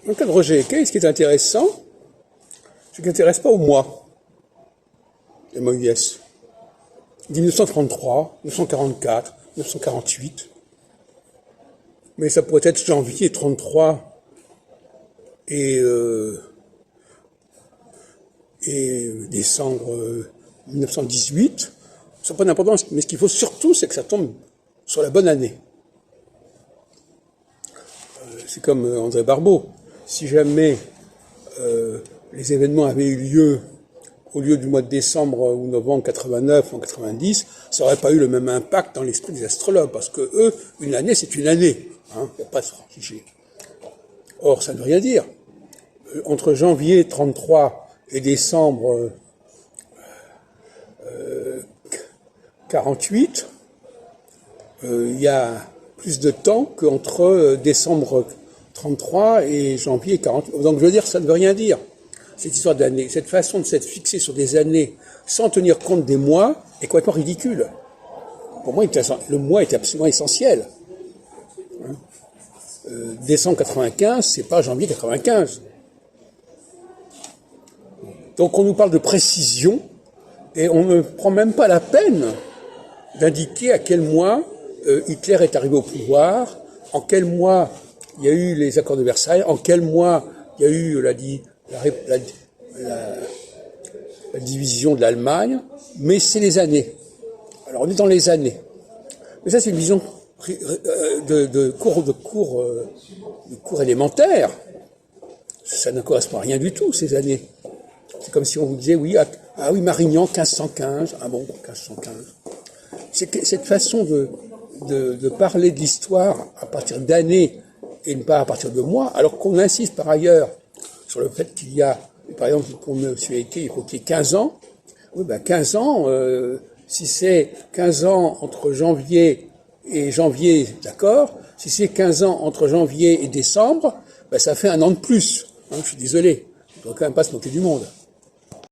Dans le cas de Roger Ekey, ce qui est intéressant, c'est qu'il n'intéresse pas au mois, le MOIS. 1933, 1944, 1948. Mais ça pourrait être janvier 33 et décembre 1918. Ça n'a pas d'importance, mais ce qu'il faut surtout, c'est que ça tombe sur la bonne année. C'est comme André Barbeau. Si jamais les événements avaient eu lieu au lieu du mois de décembre ou novembre 89 ou 90, ça n'aurait pas eu le même impact dans l'esprit des astrologues, parce que eux, une année, c'est une année. Il n'y a pas de figé. Or, ça ne veut rien dire. Entre janvier 33 et décembre 48, il y a plus de temps qu'entre décembre 33 et janvier 48. Donc, je veux dire, ça ne veut rien dire. Cette histoire d'années, cette façon de s'être fixé sur des années sans tenir compte des mois est complètement ridicule. Pour moi, le mois est absolument essentiel. Décembre 95, c'est pas janvier 95. Donc on nous parle de précision et on ne prend même pas la peine d'indiquer à quel mois Hitler est arrivé au pouvoir, en quel mois il y a eu les accords de Versailles, en quel mois il y a eu la division de l'Allemagne, mais c'est les années. Alors on est dans les années. Mais ça c'est une vision de cours élémentaire. Ça ne correspond à rien du tout, ces années. C'est comme si on vous disait, oui, oui, Marignan, 1515. Ah bon, 1515. C'est cette façon de parler de l'histoire à partir d'années et ne pas à partir de mois, alors qu'on insiste par ailleurs sur le fait qu'il y a, par exemple, pour M. Ekey, il faut qu'il y ait 15 ans. Oui, 15 ans, si c'est 15 ans entre janvier et janvier, d'accord. Si c'est 15 ans entre janvier et décembre, ça fait un an de plus. Je suis désolé. On ne doit quand même pas se moquer du monde.